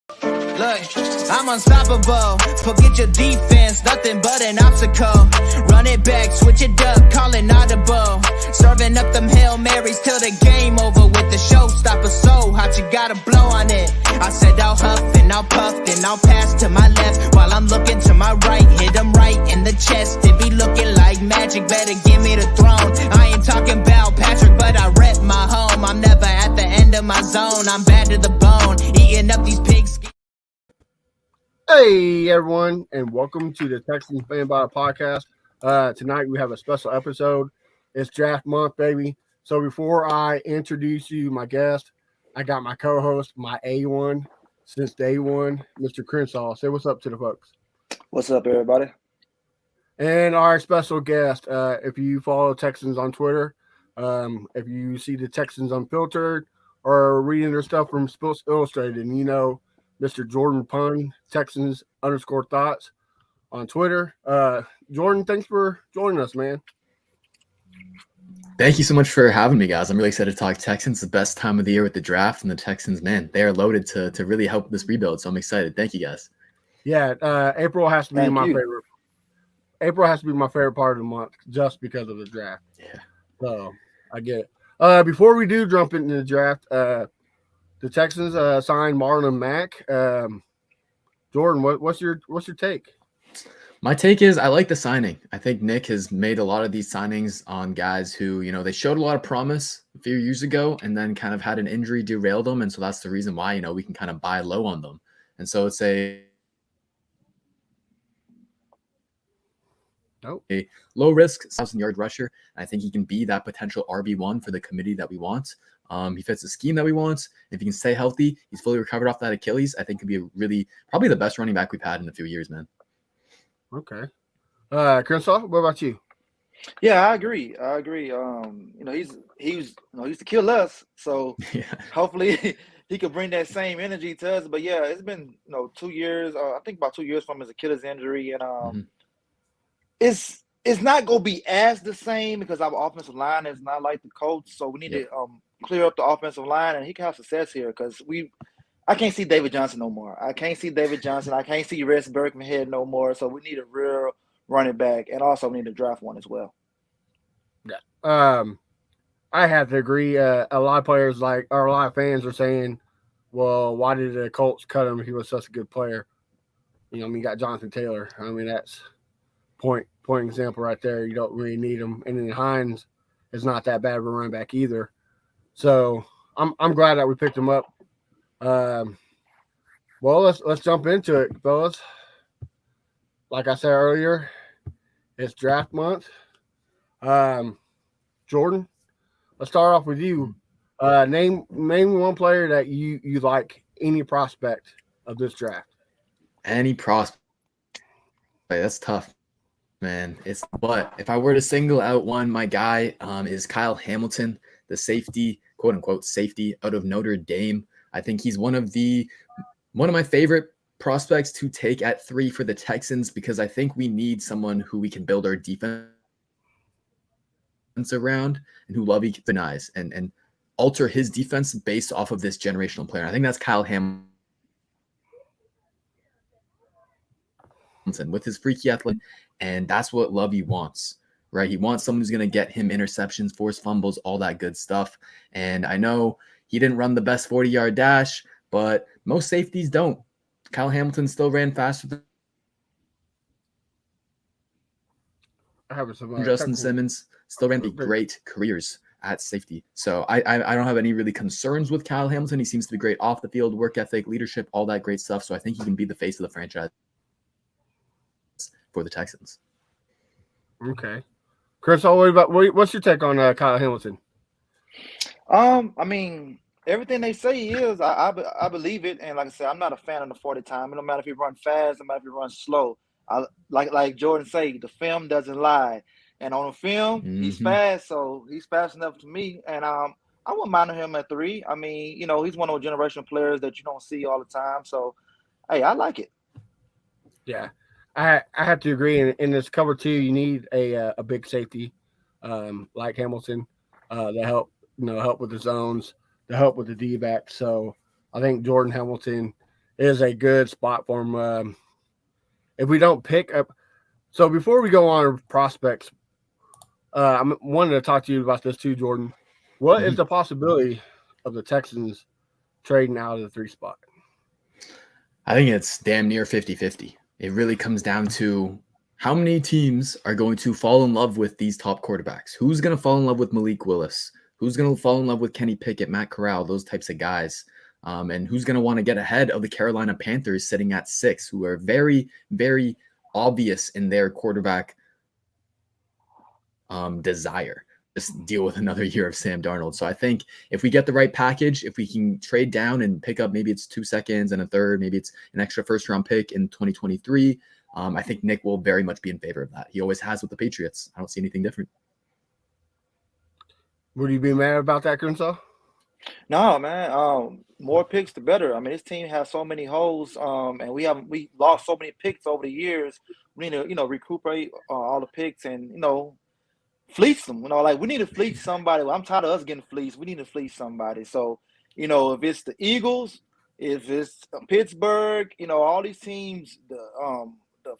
Look, I'm unstoppable. Forget your defense, nothing but an obstacle. Run it back, switch it up, call it audible. Serving up them Hail Marys till the game over with the showstopper. So hot, you gotta blow on it. I said I'll huff and I'll puff, then I'll pass to my left while I'm looking to my right. Hit them right in the chest. It be looking like magic, better give me the throne. I ain't talking about Patrick, but I rep my home. I'm never at the end of my zone. I'm bad to the bone, eating up these pigs. Hey everyone, and welcome to the Texans Fan Body Podcast. Tonight we have a special episode. It's draft month, baby. So before I introduce you my guest, I got my co-host, my A1 since day one, Mr. Crenshaw. Say what's up to the folks. What's up, everybody? And our special guest, if you follow Texans on Twitter, if you see the Texans Unfiltered or reading their stuff from Sports Illustrated, and you know Mr. Jordan Pun, Texans _thoughts on Twitter. Jordan, thanks for joining us, man. Thank you so much for having me, guys. I'm really excited to talk Texans. The best time of the year with the draft, and the Texans, man, they are loaded to really help this rebuild. So I'm excited. Thank you, guys. Yeah, April has to be my favorite. April has to be my favorite part of the month just because of the draft. Yeah. So I get it. Before we do jump into the draft, the Texans signed Marlon Mack. Jordan, what's your take? My take is I like the signing. I think Nick has made a lot of these signings on guys who, you know, they showed a lot of promise a few years ago and then kind of had an injury derail them. And so that's the reason why, you know, we can kind of buy low on them. And so it's a low risk 1,000-yard rusher. I think he can be that potential RB1 for the committee that we want. He fits the scheme that we want. If he can stay healthy, he's fully recovered off that Achilles, I think could be probably the best running back we've had in a few years, man. Okay. Crenshaw, what about you? Yeah, I agree. You know, he's used to kill us, so Yeah. hopefully he could bring that same energy to us. But yeah, it's been 2 years. I think about 2 years from his Achilles injury, and it's not gonna be as the same because our offensive line is not like the coach. So we need to clear up the offensive line, and he can have success here because I can't see David Johnson no more. I can't see Rex Burkhead no more. So we need a real running back, and also we need to draft one as well. Yeah. I have to agree. A lot of players a lot of fans are saying, well, why did the Colts cut him? He was such a good player. You know, I mean, you got Jonathan Taylor. I mean, that's point example right there. You don't really need him. And then Hines is not that bad of a running back either. So I'm glad that we picked him up. Well, let's jump into it, fellas. Like I said earlier, it's draft month. Jordan, let's start off with you. Name one player that you like, any prospect of this draft. Any prospect. That's tough, man. But if I were to single out one, my guy is Kyle Hamilton, the safety, quote unquote safety out of Notre Dame. I think he's one of my favorite prospects to take at 3 for the Texans because I think we need someone who we can build our defense around and who Lovey denies and alter his defense based off of this generational player. I think that's Kyle Hamilton with his freaky athlete, and that's what Lovey wants. Right? He wants someone who's going to get him interceptions, force fumbles, all that good stuff. And I know he didn't run the best 40-yard dash, but most safeties don't. Kyle Hamilton still ran faster than Justin Simmons, still ran great careers at safety. So I don't have any really concerns with Kyle Hamilton. He seems to be great off the field, work ethic, leadership, all that great stuff. So I think he can be the face of the franchise for the Texans. Okay. Chris, what's your take on Kyle Hamilton? I mean, everything they say he is, I believe it. And like I said, I'm not a fan of the 40 time. It don't matter if he runs fast, no matter if he runs slow. Like Jordan say, the film doesn't lie. And on the film, he's fast, so he's fast enough to me. And I wouldn't mind him at 3. I mean, you know, he's one of those generational players that you don't see all the time. So, hey, I like it. Yeah. I have to agree. In this cover 2, you need a big safety like Hamilton to help with the zones, to help with the D-back. So I think Jordan Hamilton is a good spot for him. If we don't pick up, so before we go on prospects, I wanted to talk to you about this too, Jordan. What is the possibility of the Texans trading out of the 3 spot? I think it's damn near 50-50. It really comes down to how many teams are going to fall in love with these top quarterbacks. Who's going to fall in love with Malik Willis? Who's going to fall in love with Kenny Pickett, Matt Corral, those types of guys? And who's going to want to get ahead of the Carolina Panthers sitting at 6, who are very, very obvious in their quarterback desire. Just deal with another year of Sam Darnold. So I think if we get the right package, if we can trade down and pick up, maybe it's 2 seconds and a third, maybe it's an extra first-round pick in 2023, I think Nick will very much be in favor of that. He always has with the Patriots. I don't see anything different. Would you be mad about that, Crenshaw? No, man. More picks, the better. I mean, this team has so many holes, and we lost so many picks over the years. We need to, recuperate all the picks and fleece them. Like we need to fleece somebody. I'm tired of us getting fleeced. We need to fleece somebody. So, if it's the Eagles, if it's Pittsburgh, all these teams, the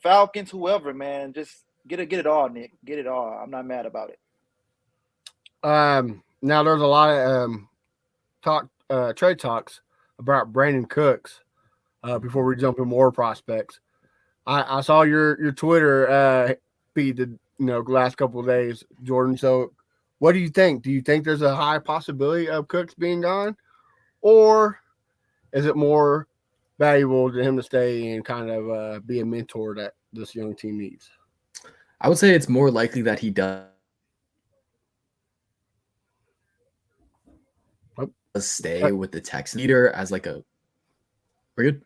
Falcons, whoever, man, just get it all, Nick. Get it all. I'm not mad about it. Now there's a lot of trade talks about Brandon Cooks. Before we jump in more prospects, I saw your Twitter feed the last couple of days, Jordan. So, what do you think? Do you think there's a high possibility of Cooks being gone, or is it more valuable to him to stay and kind of be a mentor that this young team needs? I would say it's more likely that he does stay with the Texans leader as like a. We're good?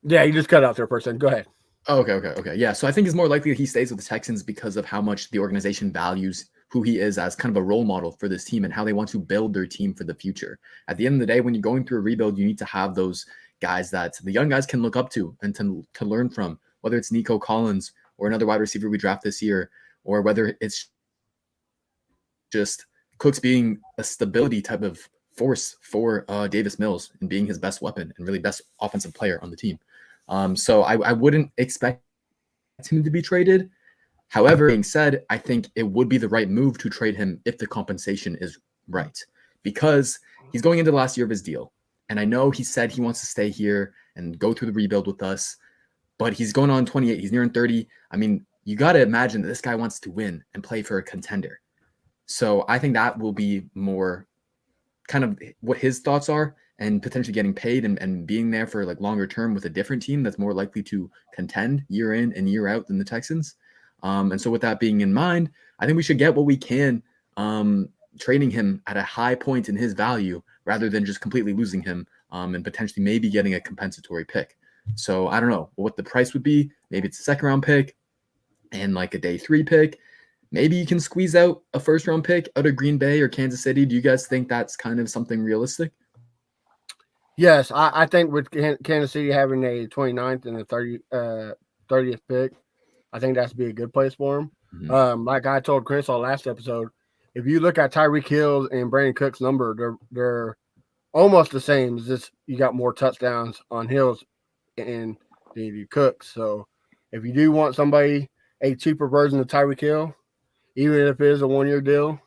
Yeah, you just cut out there for a second. Go ahead. Oh, okay. Yeah, so I think it's more likely that he stays with the Texans because of how much the organization values who he is as kind of a role model for this team and how they want to build their team for the future. At the end of the day, when you're going through a rebuild, you need to have those guys that the young guys can look up to and to learn from, whether it's Nico Collins or another wide receiver we draft this year, or whether it's just Cooks being a stability type of force for Davis Mills and being his best weapon and really best offensive player on the team. So I wouldn't expect him to be traded. However, being said, I think it would be the right move to trade him if the compensation is right, because he's going into the last year of his deal. And I know he said he wants to stay here and go through the rebuild with us, but he's going on 28. He's nearing 30. I mean, you got to imagine that this guy wants to win and play for a contender. So I think that will be more kind of what his thoughts are, and potentially getting paid and being there for like longer term with a different team that's more likely to contend year in and year out than the Texans. And so with that being in mind, I think we should get what we can, trading him at a high point in his value rather than just completely losing him, and potentially maybe getting a compensatory pick. So I don't know what the price would be. Maybe it's a 2nd round pick and like a day 3 pick. Maybe you can squeeze out a 1st round pick out of Green Bay or Kansas City. Do you guys think that's kind of something realistic? Yes, I think with Kansas City having a 29th and a 30th pick, I think that's be a good place for him. Mm-hmm. Like I told Chris on last episode, if you look at Tyreek Hill and Brandon Cooks' number, they're almost the same. It's just you got more touchdowns on Hills and the Cooks. So if you do want somebody, a cheaper version of Tyreek Hill, even if it is a 1-year deal,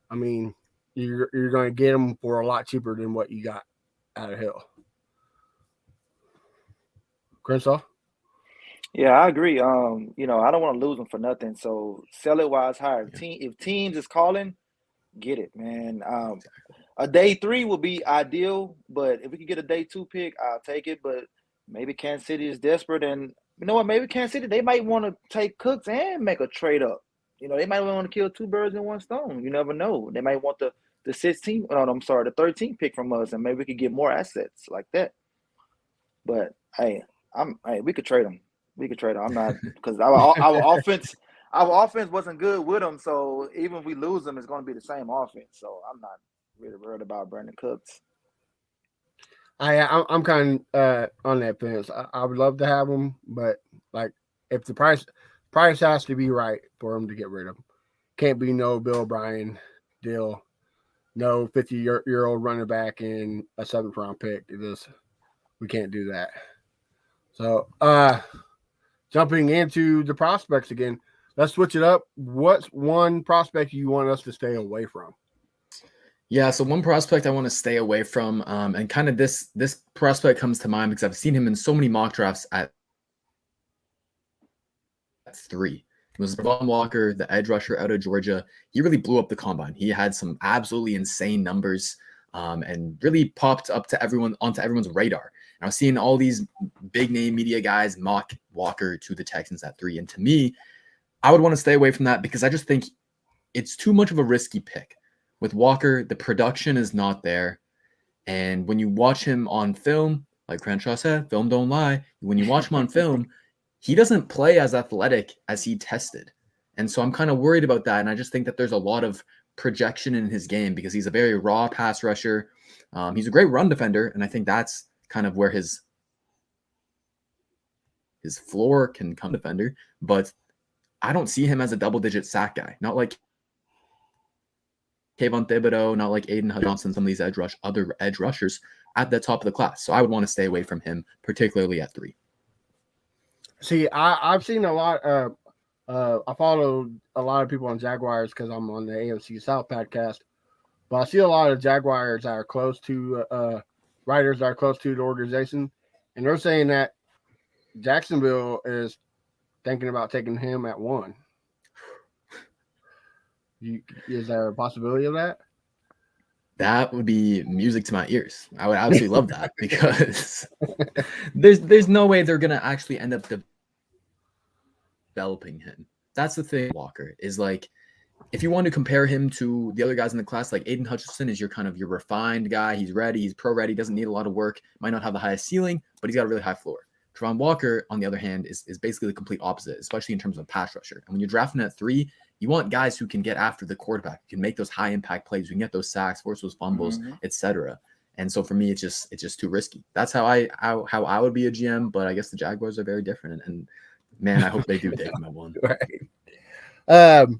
I mean, you're going to get him for a lot cheaper than what you got out of Hill. Crenshaw? Yeah, I agree. I don't want to lose them for nothing. So sell it while it's higher. If teams is calling, get it, man. A day 3 would be ideal, but if we could get a day 2 pick, I'll take it. But maybe Kansas City is desperate, and you know what? Maybe Kansas City, they might want to take Cooks and make a trade up. They might want to kill 2 birds in one stone. You never know. They might want the 13th pick from us, and maybe we could get more assets like that. But hey, we could trade them. We could trade them. I'm not, because our offense wasn't good with them. So even if we lose them, it's going to be the same offense. So I'm not really worried about Brandon Cooks. I'm kind of on that fence. I would love to have him, but like if the price has to be right for him to get rid of him. Can't be no Bill O'Brien deal, no 50-year-old running back and a 7th round pick. We can't do that. So, jumping into the prospects again, let's switch it up. What's one prospect you want us to stay away from? Yeah, so one prospect I want to stay away from, and kind of this prospect comes to mind because I've seen him in so many mock drafts at 3. It was Trayvon Walker, the edge rusher out of Georgia. He really blew up the combine. He had some absolutely insane numbers, and really popped up to onto everyone's radar. And I was seeing all these big name media guys mock Walker to the Texans at 3, and to me, I would want to stay away from that because I just think it's too much of a risky pick. With Walker, the production is not there. And when you watch him on film, like Crenshaw said, film don't lie. When you watch him on film, he doesn't play as athletic as he tested. And so I'm kind of worried about that. And I just think that there's a lot of projection in his game because he's a very raw pass rusher. He's a great run defender. And I think that's kind of where his floor can come defender. But I don't see him as a double-digit sack guy. Not like Kayvon Thibodeau, not like Aiden Hutchinson, some of these other edge rushers at the top of the class. So I would want to stay away from him, particularly at 3. See, I've seen a lot. I follow a lot of people on Jaguars because I'm on the AFC South podcast. But I see a lot of Jaguars that are close to writers that are close to the organization, and they're saying that Jacksonville is thinking about taking him at 1. Is there a possibility of that? That would be music to my ears. I would absolutely love that because there's no way they're gonna actually end up developing him. That's the thing. Walker is like, if you want to compare him to the other guys in the class, like Aiden Hutchinson is your refined guy. He's ready. He's pro ready. Doesn't need a lot of work. Might not have the highest ceiling, but he's got a really high floor. Trayvon Walker, on the other hand, is basically the complete opposite, especially in terms of pass rusher. And when you're drafting at 3, you want guys who can get after the quarterback, who can make those high impact plays, who can get those sacks, force those fumbles, etc. And so for me, it's just too risky. That's how I would be a GM. But I guess the Jaguars are very different. And man, I hope they do take him at 1. Right.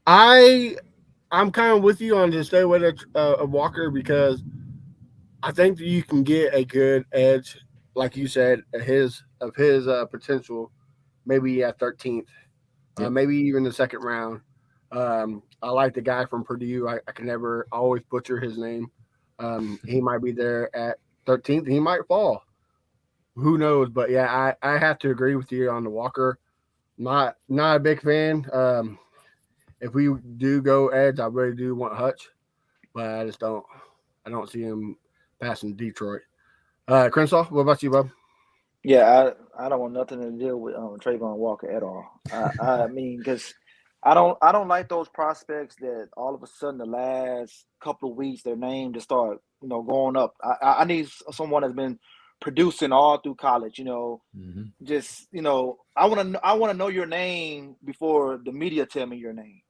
I'm kind of with you on to stay away of Walker because I think that you can get a good edge, like you said, his potential, maybe at 13th. Yep. Maybe even the 2nd round. I like the guy from Purdue. I can never always butcher his name. He might be there at 13th. He might fall. Who knows? But yeah, I have to agree with you on the Walker. Not a big fan. If we do go edge, I really do want Hutch, but I don't see him passing Detroit. Crenshaw, what about you, Bob? Yeah, I don't want nothing to do with Trayvon Walker at all. I mean, because I don't like those prospects that all of a sudden the last couple of weeks their name just start going up. I need someone that's been producing all through college. Just I want to know your name before the media tell me your name.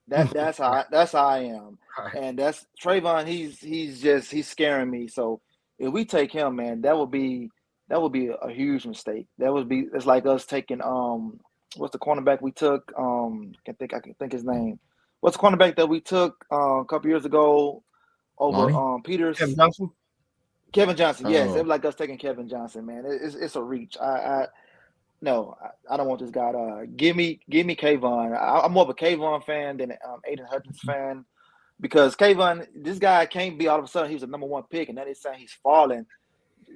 That's how I am. Right. And that's Trayvon. He's scaring me. So if we take him, man, that would be a huge mistake. It's like us taking what's the cornerback we took? I can think his name. What's the cornerback that we took a couple years ago over Peters? Kevin Johnson. Yes, it was like us taking Kevin Johnson, man. It's a reach. No, I don't want this guy to give me Kayvon. I'm more of a Kayvon fan than Aiden Hutchins fan because Kayvon, this guy can't be all of a sudden he was a number 1 pick and then they're saying he's falling.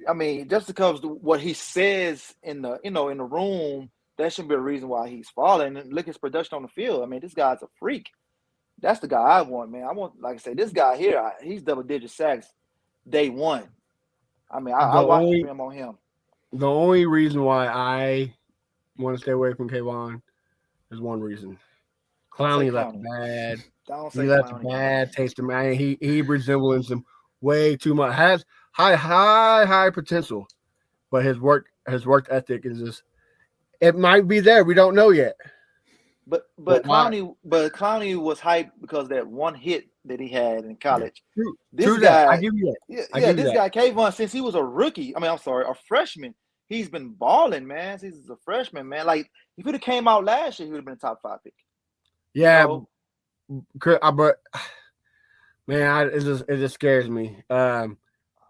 I mean, just because what he says in the in the room, that shouldn't be a reason why he's falling. And look at his production on the field. I mean, this guy's a freak. That's the guy I want, man. I want, like I say, this guy here. He's double-digit sacks day 1. I mean, I watched the film on him. The only reason why I want to stay away from Kayvon is one reason. Clowney left bad. He left a bad taste in my. He resembles him way too much. Has high potential, but his work ethic is just. It might be there. We don't know yet. But Clowney was hyped because of that one hit that he had in college. True that. I give you that. This guy Kayvon, since he was a rookie. I mean, I'm sorry, a freshman. He's been balling, man. Since he's a freshman, man. Like if he'd have came out last year, he would have been a top 5 pick. Yeah, but man, it just scares me.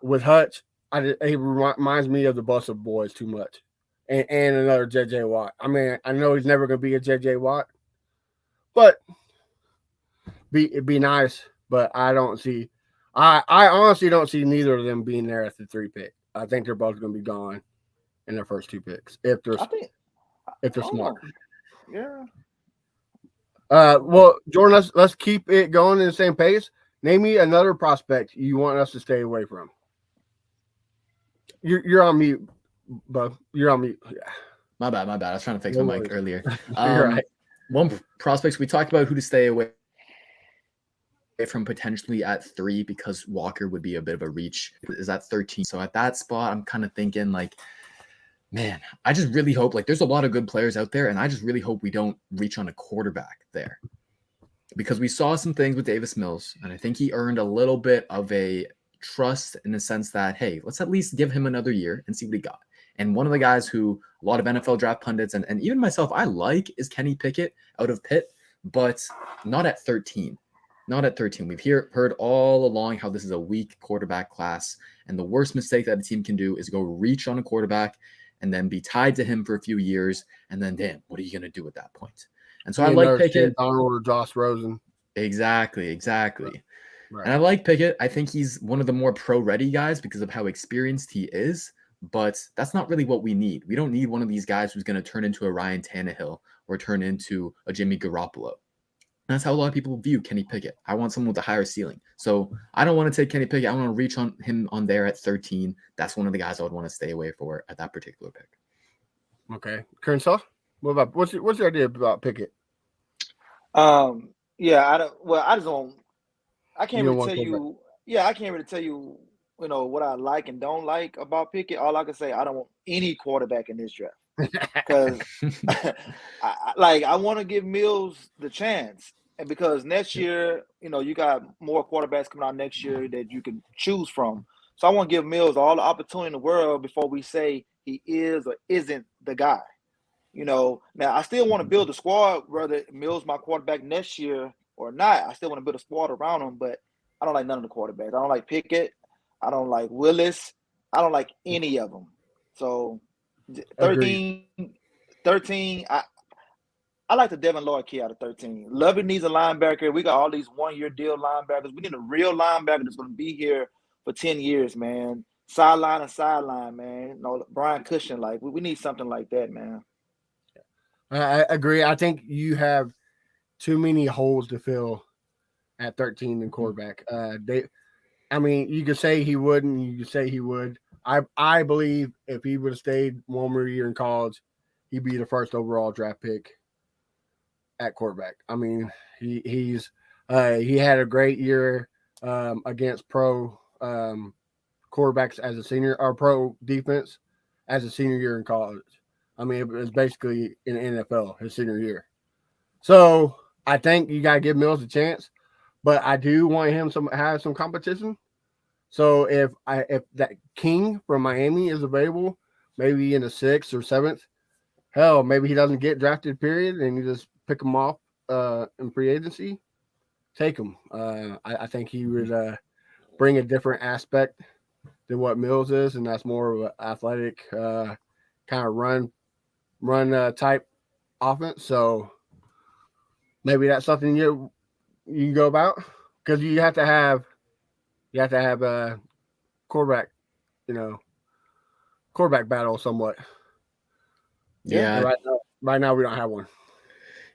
With Hutch, He reminds me of the Bus of Boys too much, and another JJ Watt. I mean, I know he's never going to be a JJ Watt, but it'd be nice. But I don't see. I honestly don't see neither of them being there at the 3 pick. I think they're both going to be gone in their first 2 picks if they're smart. Yeah. Well, Jordan, let's keep it going in the same pace. Name me another prospect you want us to stay away from. You're on mute, Bo. You're on mute. Yeah. My bad. I was trying to fix my mic earlier. You're right. One prospects we talked about who to stay away from potentially at 3 because Walker would be a bit of a reach is at 13. So at that spot, I'm kind of thinking like, man, I just really hope like there's a lot of good players out there, and I just really hope we don't reach on a quarterback there because we saw some things with Davis Mills, and I think he earned a little bit of a trust in the sense that, hey, let's at least give him another year and see what he got. And one of the guys who a lot of NFL draft pundits and even myself I like is Kenny Pickett out of Pitt, but not at 13. Not at 13. We've heard all along how this is a weak quarterback class, and the worst mistake that a team can do is go reach on a quarterback and then be tied to him for a few years, and then, damn, what are you going to do at that point? And so I like Pickett. Donald or Josh Rosen. Exactly. Right. And I like Pickett. I think he's one of the more pro-ready guys because of how experienced he is, but that's not really what we need. We don't need one of these guys who's going to turn into a Ryan Tannehill or turn into a Jimmy Garoppolo. That's how a lot of people view Kenny Pickett. I want someone with a higher ceiling. So I don't want to take Kenny Pickett. I want to reach on him on there at 13. That's one of the guys I would want to stay away for at that particular pick. Okay. Kearnshaw, what's your idea about Pickett? Yeah, I can't really tell you. Yeah, I can't really tell you, what I like and don't like about Pickett. All I can say, I don't want any quarterback in this draft. Because I want to give Mills the chance, and because next year, you got more quarterbacks coming out next year that you can choose from. So I want to give Mills all the opportunity in the world before we say he is or isn't the guy. Now I still want to build a squad, whether Mills my quarterback next year or not. I still want to build a squad around him, but I don't like none of the quarterbacks. I don't like Pickett. I don't like Willis. I don't like any of them. So 13, I like the Devin Lloyd kid out of 13. Lovey needs a linebacker. We got all these one-year deal linebackers. We need a real linebacker that's going to be here for 10 years, man. Sideline and sideline, man. Brian Cushing, we need something like that, man. I agree. I think you have too many holes to fill at 13 in quarterback. You could say he wouldn't. You could say he would. I believe if he would have stayed one more year in college, he'd be the first overall draft pick at quarterback. I mean, he had a great year against pro quarterbacks as a senior, or pro defense as a senior year in college. I mean, it was basically in the NFL his senior year. So I think you gotta give Mills a chance, but I do want him have some competition. So if that King from Miami is available, maybe in the 6th or 7th, hell, maybe he doesn't get drafted, period, and you just pick him off in free agency, take him. I think he would bring a different aspect than what Mills is, and that's more of an athletic kind of run type offense. So maybe that's something you can go about, because you have to have a quarterback battle somewhat. Yeah. Right now we don't have one.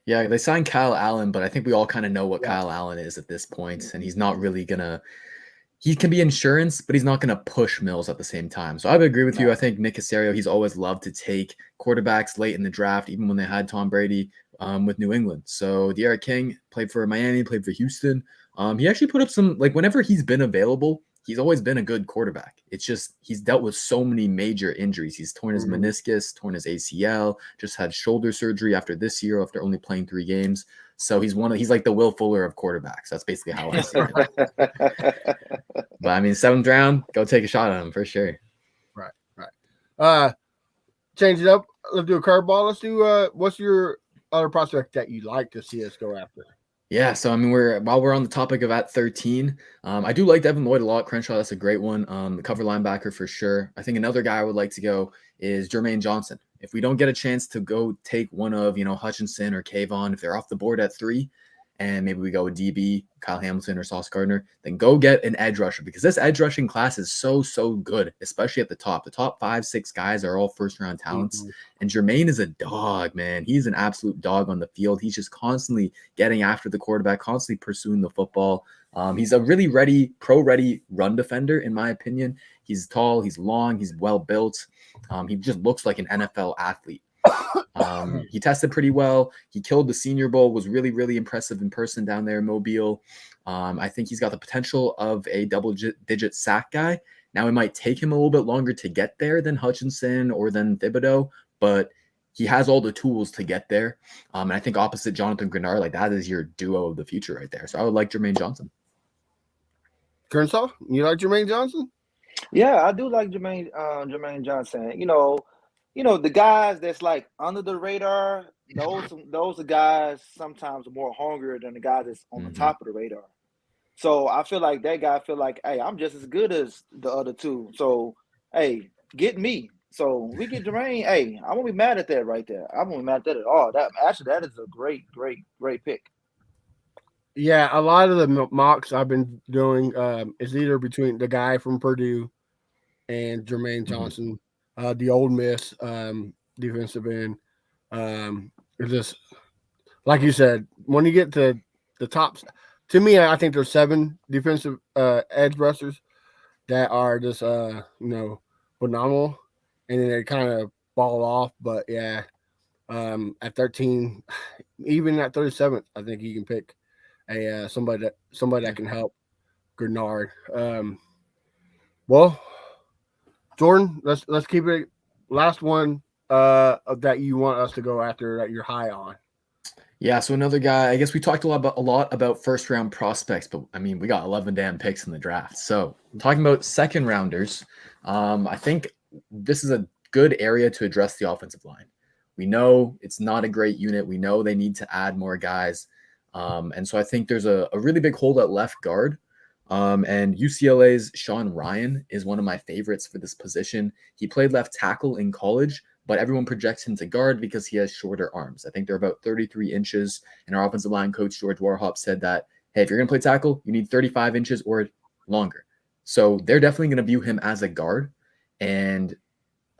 Yeah, they signed Kyle Allen, but I think we all kind of know what Kyle Allen is at this point, and he's not really he can be insurance, but he's not going to push Mills at the same time. So I would agree with you. I think Nick Caserio, he's always loved to take quarterbacks late in the draft, even when they had Tom Brady with New England. So De'Ara King played for Miami, played for Houston. He actually put up some, whenever he's been available, he's always been a good quarterback. It's just he's dealt with so many major injuries. He's torn his meniscus, torn his ACL, just had shoulder surgery after this year after only playing 3 games. So he's like the Will Fuller of quarterbacks. That's basically how I see it. But I mean, 7th round, go take a shot at him for sure. Right. Change it up. Let's do a curveball. Let's do what's your other prospect that you'd like to see us go after? Yeah, so I mean, while we're on the topic of at 13, I do like Devin Lloyd a lot. Crenshaw, that's a great one. The cover linebacker for sure. I think another guy I would like to go is Jermaine Johnson. If we don't get a chance to go take one of Hutchinson or Kayvon, if they're off the board at 3, and maybe we go with DB, Kyle Hamilton or Sauce Gardner, then go get an edge rusher because this edge rushing class is so good, especially at the top. The top 5-6 guys are all first round talents. Mm-hmm. And Jermaine is a dog, man. He's an absolute dog on the field. He's just constantly getting after the quarterback, constantly pursuing the football. He's a really pro-ready run defender, in my opinion. He's tall, he's long, he's well built. He just looks like an NFL athlete. He tested pretty well. He killed the Senior Bowl, was really impressive in person down there in Mobile. I think he's got the potential of a double-digit sack guy. Now, it might take him a little bit longer to get there than Hutchinson or than Thibodeau, but he has all the tools to get there. And I think opposite Jonathan Grenard, like that is your duo of the future right there. So I would like Jermaine Johnson. Crenshaw, you like Jermaine Johnson? Yeah, I do like Jermaine Johnson. The guys that's like under the radar, those are guys sometimes more hungrier than the guys that's on the top of the radar. So I feel like that guy feel like, hey, I'm just as good as the other two. So, hey, get me. So we get Jermaine. Hey, I won't be mad at that right there. I won't be mad at that at all. That is a great pick. Yeah, a lot of the mocks I've been doing is either between the guy from Purdue and Jermaine Johnson, the Ole Miss defensive end. It's just like you said, when you get to the tops, to me, I think there's 7 defensive edge rushers that are just phenomenal, and then they kind of fall off. But yeah, at 13, even at 37th, I think you can pick a somebody that can help Grenard. Well, Jordan, let's keep it. Last one that you want us to go after that you're high on. Yeah, so another guy, I guess we talked a lot about first round prospects, but I mean, we got 11 damn picks in the draft. So talking about second rounders, I think this is a good area to address the offensive line. We know it's not a great unit. We know they need to add more guys. And so I think there's a really big hole at left guard. And UCLA's Sean Ryan is one of my favorites for this position. He played left tackle in college, but everyone projects him to guard because he has shorter arms. I think they're about 33 inches. And our offensive line coach, George Warhop, said that, hey, if you're going to play tackle, you need 35 inches or longer. So they're definitely going to view him as a guard. And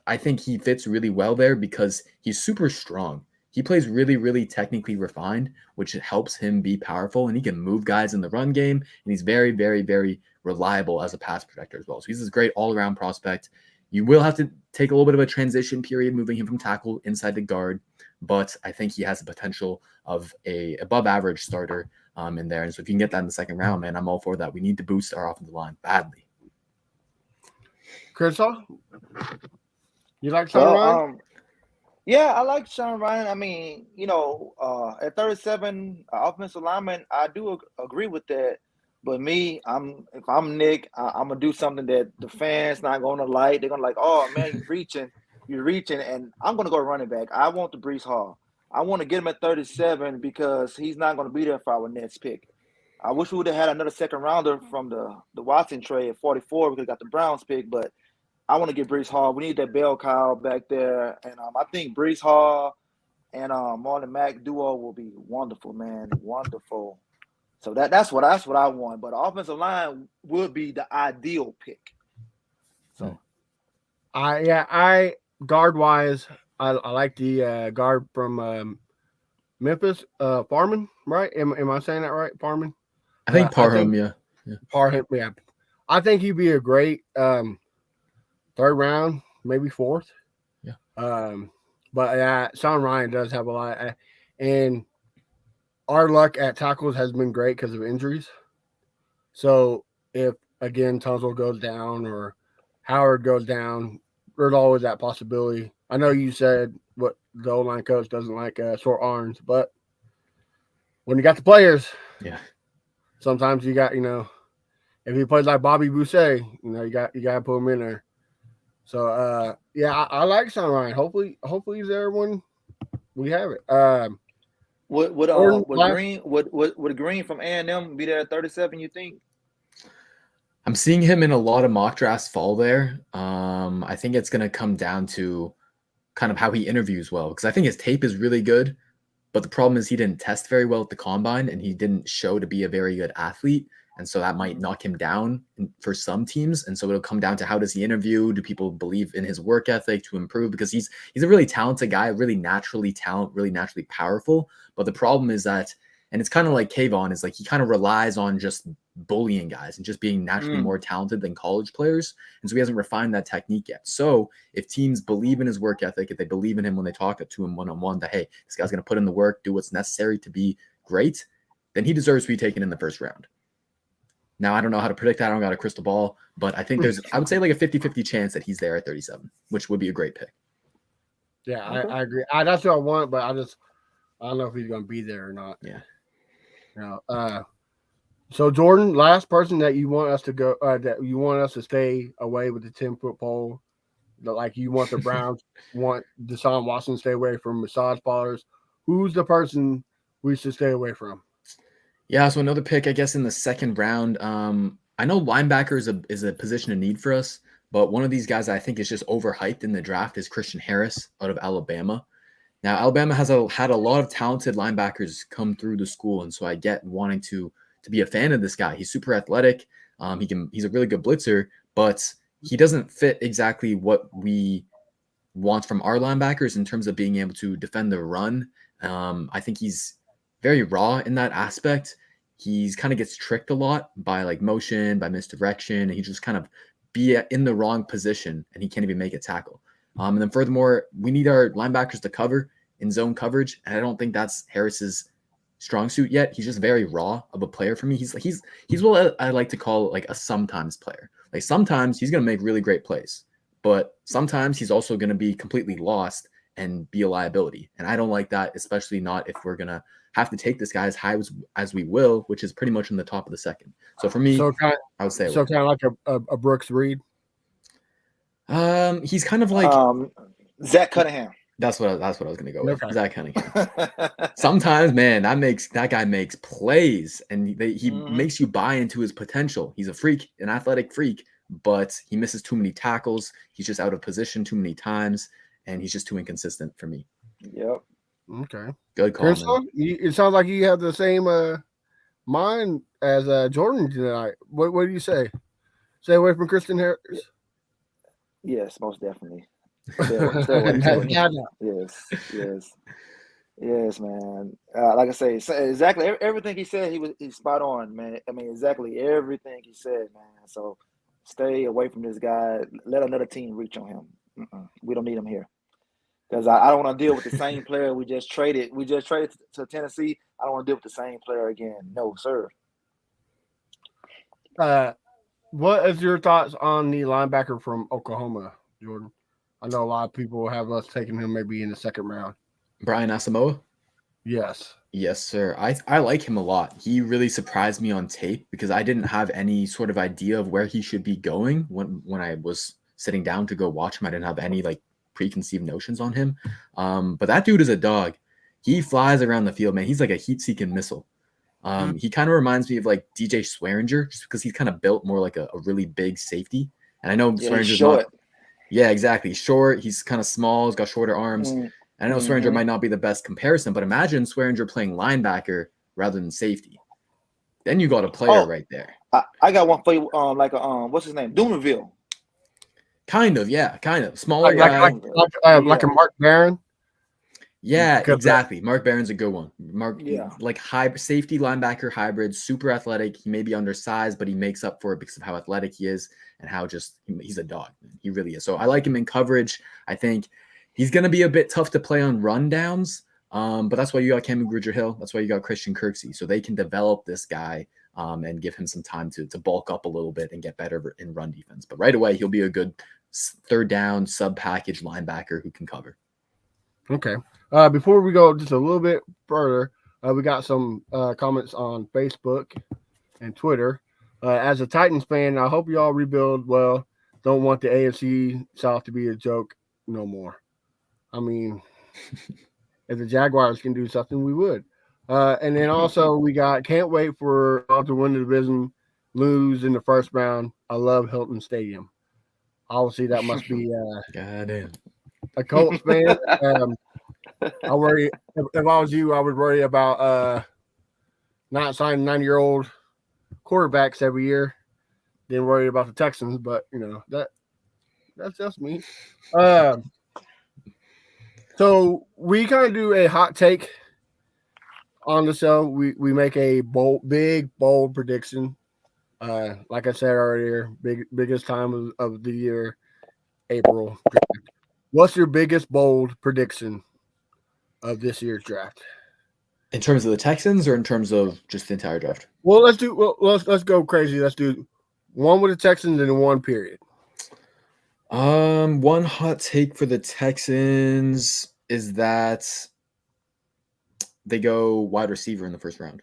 I think he fits really well there because he's super strong. He plays really technically refined, which helps him be powerful, and he can move guys in the run game, and he's very reliable as a pass protector as well. So he's this great all-around prospect. You will have to take a little bit of a transition period moving him from tackle inside to guard, but I think he has the potential of a above-average starter in there. And so if you can get that in the second round, man, I'm all for that. We need to boost our offensive line badly. Crenshaw, you like Sean Ryan? Yeah, I like Sean Ryan. I mean, at 37, offensive lineman, I do agree with that. But if I'm Nick, I'm gonna do something that the fans not gonna like. They're gonna like, oh man, you're reaching, and I'm gonna go running back. I want the Breece Hall. I want to get him at 37 because he's not gonna be there for our next pick. I wish we would have had another second rounder from the Watson trade at 44 because we got the Browns pick, but I want to get Breece Hall. We need that bell cow back there. And I think Breece Hall and Marlon Mack duo will be wonderful, man. Wonderful. So that's what I want. But offensive line would be the ideal pick. So I guard wise, I like the guard from Memphis, Parham, right? Am I saying that right? Parham? I think Parham, yeah. Parham, yeah. I think he'd be a great third round, maybe fourth. Yeah. But Sean Ryan does have a lot. And our luck at tackles has been great because of injuries. So if, again, Tunsil goes down or Howard goes down, there's always that possibility. I know you said what the O-line coach doesn't like short arms, but when you got the players, yeah, sometimes you got, if he plays like Bobby Boucher, you got to put him in there. So I like Sean Ryan. Hopefully he's there when we have it. Would Green from A&M be there at 37? You think? I'm seeing him in a lot of mock drafts fall there. I think it's going to come down to kind of how he interviews well, because I think his tape is really good, but the problem is he didn't test very well at the combine and he didn't show to be a very good athlete. And so that might knock him down for some teams. And so it'll come down to how does he interview? Do people believe in his work ethic to improve? Because he's a really talented guy, really naturally powerful. But the problem is that, and it's kind of like Kayvon, is like he kind of relies on just bullying guys and just being naturally more talented than college players. And so he hasn't refined that technique yet. So if teams believe in his work ethic, if they believe in him when they talk to him one-on-one, that, hey, this guy's going to put in the work, do what's necessary to be great, then he deserves to be taken in the first round. Now, I don't know how to predict that. I don't got a crystal ball, but I think I would say like a 50-50 chance that he's there at 37, which would be a great pick. Yeah, okay. I agree. That's what I want, but I don't know if he's going to be there or not. Yeah. So Jordan, last person that you want us to go, that you want us to stay away with the 10-foot pole, like you want the Browns, want Deshaun Watson to stay away from massage parlors. Who's the person we should stay away from? Yeah, so another pick, I guess, in the second round. I know linebacker is a position of need for us, but one of these guys I think is just overhyped in the draft is Christian Harris out of Alabama. Now, Alabama has had a lot of talented linebackers come through the school, and so I get wanting to be a fan of this guy. He's super athletic. He's a really good blitzer, but he doesn't fit exactly what we want from our linebackers in terms of being able to defend the run. I think he's very raw in that aspect. He's kind of gets tricked a lot by like motion, by misdirection, and he just kind of be in the wrong position, and he can't even make a tackle. And then furthermore, we need our linebackers to cover in zone coverage, and I don't think that's Harris's strong suit yet. He's just very raw of a player for me. He's what I like to call like a sometimes player. Like sometimes he's going to make really great plays, but sometimes he's also going to be completely lost and be a liability. And I don't like that, especially not if we're going to have to take this guy as high as we will, which is pretty much in the top of the second. So for me, I would say so kind of like a Brooks Reed. He's kind of like Zach Cunningham. That's what I was going to go with. Okay. Zach Cunningham. Sometimes, man, that guy makes plays, and he makes you buy into his potential. He's a freak, an athletic freak, but he misses too many tackles. He's just out of position too many times, and he's just too inconsistent for me. Yep. Okay. Good call. Crystal, it sounds like you have the same mind as Jordan tonight. What do you say? Stay away from Christian Harris. Yes, most definitely. Stay away. Yes, man. Like I say, exactly everything he said, he's spot on, man. I mean, exactly everything he said, man. So stay away from this guy. Let another team reach on him. We don't need him here. Because I don't want to deal with the same player we just traded. We just traded to Tennessee. I don't want to deal with the same player again. No, sir. What is your thoughts on the linebacker from Oklahoma, Jordan? I know a lot of people have us taking him maybe in the second round. Brian Asamoah? Yes. Yes, sir. I like him a lot. He really surprised me on tape because I didn't have any sort of idea of where he should be going when I was sitting down to go watch him. I didn't have any like preconceived notions on him. But that dude is a dog. He flies around the field, man. He's like a heat-seeking missile. He kind of reminds me of like DJ Swearinger just because he's kind of built more like a really big safety. And I know Swearinger's short. Yeah, exactly. Short. He's kind of small. He's got shorter arms. And I know Swearinger might not be the best comparison, but imagine Swearinger playing linebacker rather than safety. Then you got a player right there. I got one for you. What's his name? Doomerville. Kind of, yeah, kind of smaller like a Mark Barron. Yeah, exactly. Mark Barron's a good one. Like safety linebacker hybrid, super athletic. He may be undersized, but he makes up for it because of how athletic he is and how he's a dog. He really is. So I like him in coverage. I think he's going to be a bit tough to play on rundowns, but that's why you got Cameron Grugier-Hill. That's why you got Christian Kirksey. So they can develop this guy and give him some time to bulk up a little bit and get better in run defense. But right away, he'll be a good third down sub-package linebacker who can cover. Okay. Before we go just a little bit further, we got some comments on Facebook and Twitter. As a Titans fan, I hope you all rebuild well. Don't want the AFC South to be a joke no more. I mean, if the Jaguars can do something, we would. And then also we got can't wait for all to win the division, lose in the first round. I love Hilton Stadium. Obviously, that must be Goddamn. a Colts fan. I worry if I was you, I would worry about not signing 90-year-old quarterbacks every year. Then worry about the Texans, but that's just me. So we kind of do a hot take on the show. We make a big bold prediction. Like I said earlier, biggest time of the year, April. What's your biggest bold prediction of this year's draft? In terms of the Texans or in terms of just the entire draft? Well, let's go crazy. Let's do one with the Texans and one period. One hot take for the Texans is that they go wide receiver in the first round.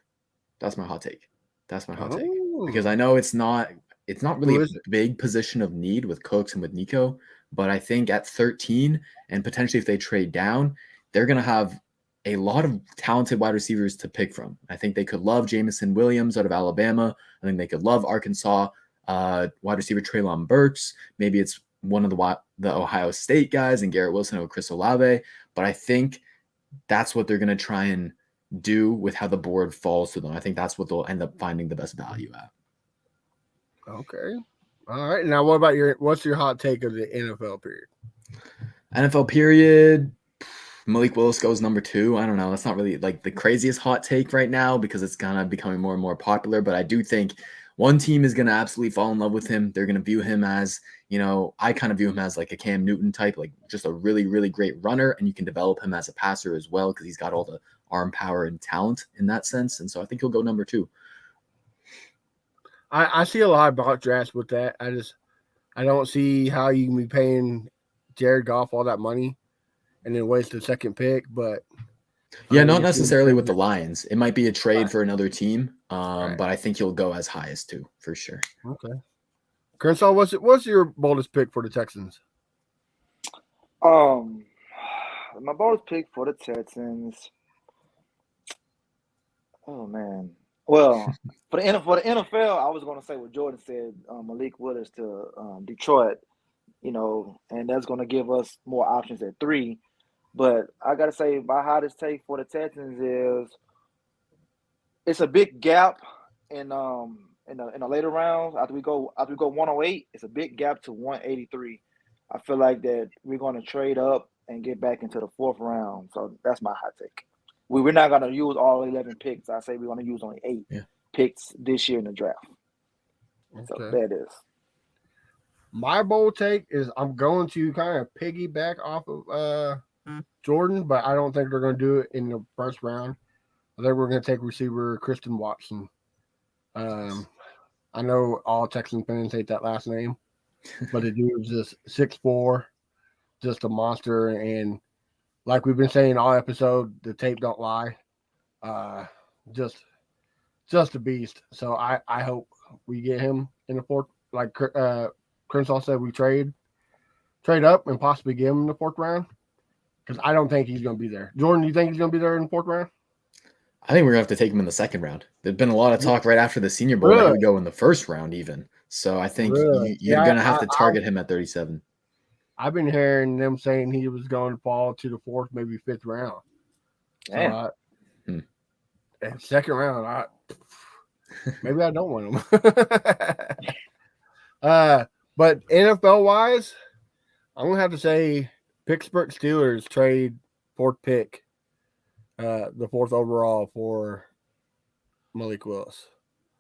That's my hot take. Because I know it's not really a big position of need with Cooks and with Nico, but I think at 13 and potentially if they trade down, they're going to have a lot of talented wide receivers to pick from. I think they could love Jamison Williams out of Alabama. I think they could love Arkansas wide receiver Treylon Burks. Maybe it's one of the Ohio State guys and Garrett Wilson or Chris Olave. But I think that's what they're going to try and do with how the board falls to them. I think that's what they'll end up finding the best value at. Okay. All right. Now, what's your hot take of the NFL period? NFL period, Malik Willis goes number 2. I don't know. That's not really like the craziest hot take right now because it's kind of becoming more and more popular. But I do think one team is going to absolutely fall in love with him. They're going to view him as, I kind of view him as like a Cam Newton type, like just a really, really great runner. And you can develop him as a passer as well because he's got all the arm power and talent in that sense. And so I think he'll go number 2. I see a lot of mock drafts with that. I don't see how you can be paying Jared Goff all that money and then waste the second pick. But yeah, not necessarily with the Lions. It might be a trade for another team, but I think he'll go as high as 2 for sure. Okay. Crenshaw, what's your boldest pick for the Texans? My boldest pick for the Texans. Oh man. Well, for the NFL, I was going to say what Jordan said, Malik Willis to Detroit, and that's going to give us more options at 3. But I got to say, my hottest take for the Texans is it's a big gap in the later rounds. After we go 108, it's a big gap to 183. I feel like that we're going to trade up and get back into the 4th round. So that's my hot take. We're not going to use all 11 picks. I say we're going to use only 8 picks this year in the draft. Okay. So that is. My bold take is I'm going to kind of piggyback off of Jordan, but I don't think they're going to do it in the first round. I think we're going to take receiver Christian Watson. I know all Texan fans hate that last name, but the dude is just 6'4", just a monster, and like we've been saying all episode, the tape don't lie. Just a beast. So I hope we get him in the 4th. Like Crenshaw said, we trade up and possibly get him in the 4th round because I don't think he's going to be there. Jordan, you think he's going to be there in the 4th round? I think we're going to have to take him in the 2nd round. There's been a lot of talk right after the Senior Bowl that he would go in the 1st round even. So I think you're going to have to target him at 37. I've been hearing them saying he was going to fall to the 4th, maybe 5th round. So 2nd round, maybe I don't want him. But NFL wise, I'm gonna have to say Pittsburgh Steelers trade 4th pick, the 4th overall for Malik Willis.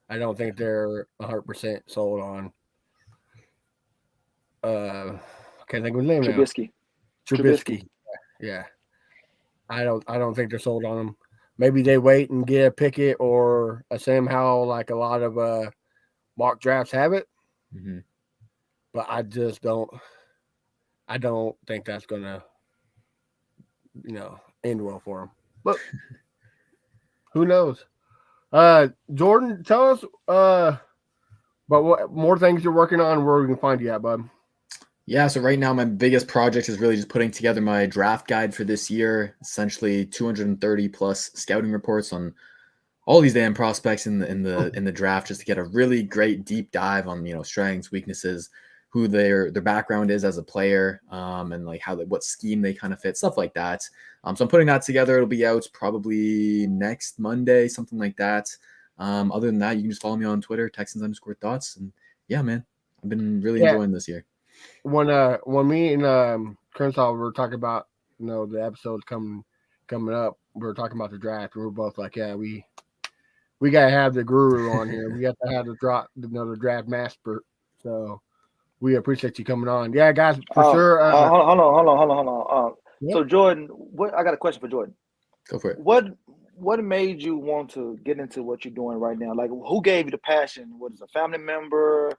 I don't think they're 100% sold on. Can't think of his name now. Trubisky. Yeah. I don't think they're sold on him. Maybe they wait and get a Pickett or a Sam Howell like a lot of mock drafts have it. Mm-hmm. But I don't think that's gonna end well for him. But who knows? Jordan, tell us about what more things you're working on and where we can find you at, bud. Yeah, so right now my biggest project is really just putting together my draft guide for this year. Essentially, 230 plus scouting reports on all these damn prospects in the draft, just to get a really great deep dive on strengths, weaknesses, who their background is as a player, and like what scheme they kind of fit, stuff like that. So I'm putting that together. It'll be out probably next Monday, something like that. Other than that, you can just follow me on Twitter, Texans_thoughts, and yeah, man, I've been really enjoying this year. When me and Crenshaw were talking about the episodes coming up, we were talking about the draft, and we were both like, yeah, we gotta have the guru on here. We got to have the draft master. So we appreciate you coming on. Yeah, guys, for sure. Hold on. Yep. So Jordan, I got a question for Jordan. Go for it. What made you want to get into what you're doing right now? Like, who gave you the passion? What is a family member,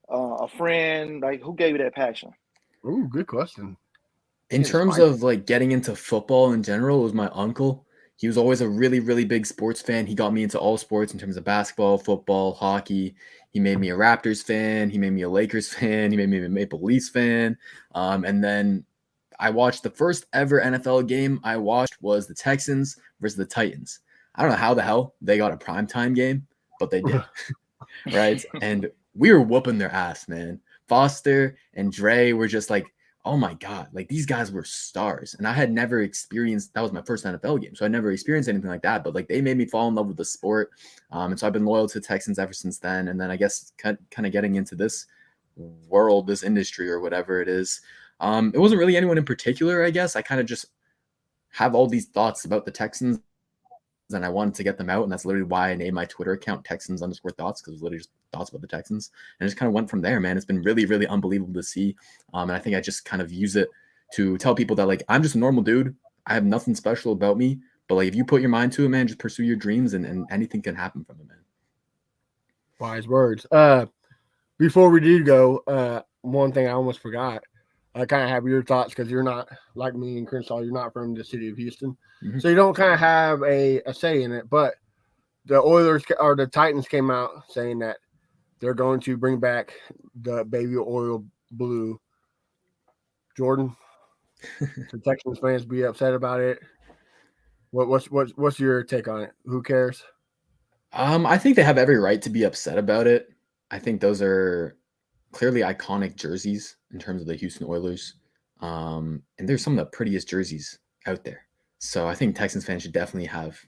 a friend? Like, who gave you that passion? Ooh, good question. In terms of like getting into football in general, it was my uncle. He was always a really, really big sports fan. He got me into all sports in terms of basketball, football, hockey. He made me a Raptors fan. He made me a Lakers fan. He made me a Maple Leafs fan. And then I watched the first ever NFL game I watched was the Texans versus the Titans. I don't know how the hell they got a primetime game, but they did. Right? And we were whooping their ass, man. Foster and Dre were just like, oh my God, like these guys were stars. And I had never experienced, that was my first NFL game. So I never experienced anything like that, but like they made me fall in love with the sport. And so I've been loyal to the Texans ever since then. And then I guess kind of getting into this world, this industry or whatever it is. It wasn't really anyone in particular, I guess. I kind of just have all these thoughts about the Texans and I wanted to get them out. And that's literally why I named my Twitter account Texans_thoughts, because it was literally just thoughts about the Texans. And it just kind of went from there, man. It's been really, really unbelievable to see. And I think I just kind of use it to tell people that, like, I'm just a normal dude. I have nothing special about me. But, like, if you put your mind to it, man, just pursue your dreams and anything can happen from it, man. Wise words. Before we do go, one thing I almost forgot. I kind of have your thoughts because you're not like me and Crenshaw. You're not from the city of Houston, so you don't kind of have a say in it. But the Oilers or the Titans came out saying that they're going to bring back the baby oil blue. Jordan, the Texans fans be upset about it. What's your take on it? Who cares? I think they have every right to be upset about it. I think those are clearly iconic jerseys in terms of the Houston Oilers. And they're some of the prettiest jerseys out there. So I think Texans fans should definitely have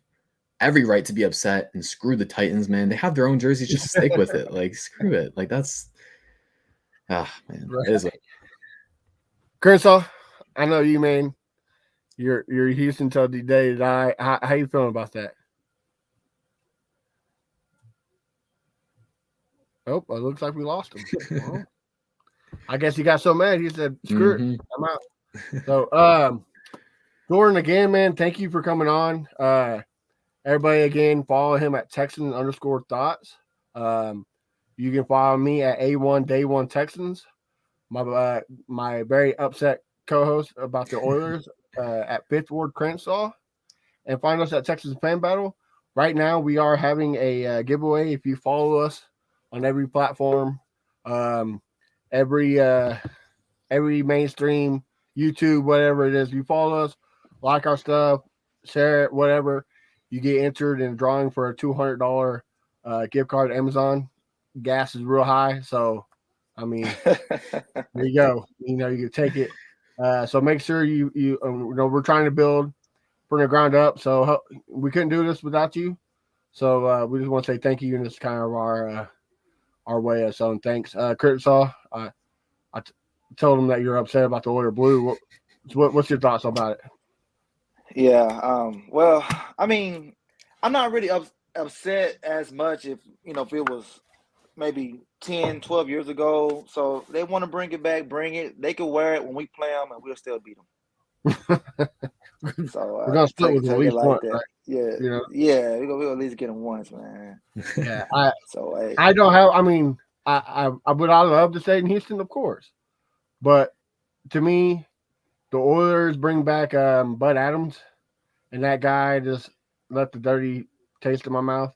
every right to be upset and screw the Titans, man. They have their own jerseys, just stick with it. Like, screw it. Like, that's man. Right. It is Crenshaw, I know you, man. You're Houston till the day that die. How you feeling about that? Oh, it looks like we lost him. Well, I guess he got so mad he said, "Screw it, I'm out." So, Jordan, again, man, thank you for coming on. Everybody, again, follow him at Texans_thoughts. You can follow me at A1Day1 Texans. My very upset co-host about the Oilers at Fifth Ward Crenshaw, and find us at Texas Fan Battle. Right now, we are having a giveaway. If you follow us on every platform, every mainstream, YouTube, whatever it is, you follow us, like our stuff, share it, whatever, you get entered in a drawing for a $200 gift card to Amazon. Gas is real high, so I mean, there you go. You can take it. So make sure you we're trying to build from the ground up. So we couldn't do this without you. So we just want to say thank you, and it's kind of our way of saying thanks. Crenshaw, I told him that you're upset about the Oiler Blue. What's your thoughts about it? Yeah. Well, I mean, I'm not really upset as much if it was maybe 10, 12 years ago. So they want to bring it back, bring it. They can wear it when we play them, and we'll still beat them. So we're gonna split with at least like one, that. right? Yeah, yeah. We'll at least get them once, man. Yeah. I don't have. I mean, I would love to stay in Houston, of course, but to me, the Oilers bring back Bud Adams, and that guy just left the dirty taste in my mouth.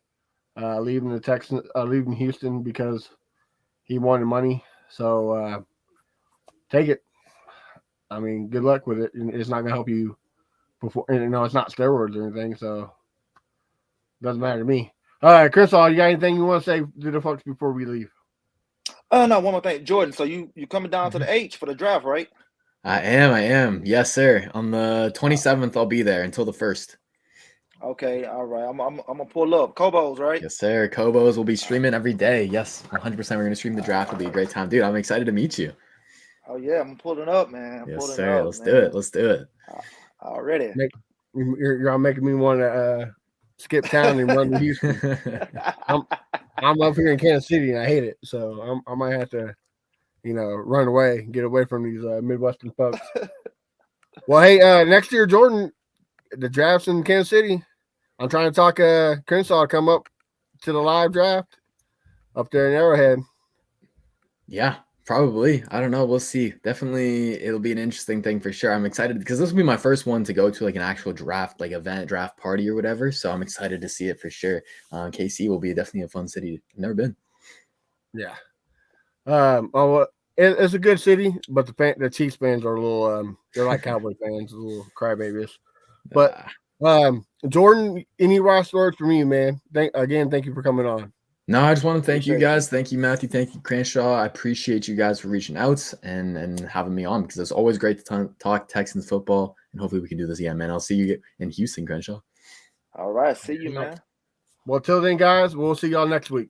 Leaving the Texans, leaving Houston because he wanted money. So take it. I mean, good luck with it. It's not gonna help you before. And, it's not steroids or anything, so doesn't matter to me. All right, Chris, you got anything you want to say to the folks before we leave? Oh no, one more thing, Jordan. So you coming down to the H for the draft, right? I am. Yes, sir. On the 27th, I'll be there until the 1st. Okay, all right. I'm gonna pull up Kobo's, right? Yes, sir. Kobos will be streaming every day. Yes, 100%. We're gonna stream the draft. It'll be a great time, dude. I'm excited to meet you. Oh yeah, I'm pulling up, man. Yes, sir. Let's do it. Let's do it. Already. You're making me want to skip town and run to Houston. I'm up here in Kansas City and I hate it, so I might have to, run away, get away from these Midwestern folks. Well, hey, next year, Jordan, the draft's in Kansas City. I'm trying to talk Crenshaw to come up to the live draft up there in Arrowhead. Yeah, probably. I don't know. We'll see. Definitely, it'll be an interesting thing for sure. I'm excited because this will be my first one to go to like an actual draft, like event, draft party or whatever. So I'm excited to see it for sure. KC will be definitely a fun city. I've never been. Yeah. It's a good city, but the Chiefs fans are a little they're like Cowboy fans, a little crybabies. But Jordan, any last words from you, man? Thank you for coming on. No, I just want to thank you guys. Thank you, Matthew. Thank you, Crenshaw. I appreciate you guys for reaching out and having me on because it's always great to talk Texans football. And hopefully we can do this again, man. I'll see you in Houston, Crenshaw. All right. See you, man. Well, till then, guys, we'll see y'all next week.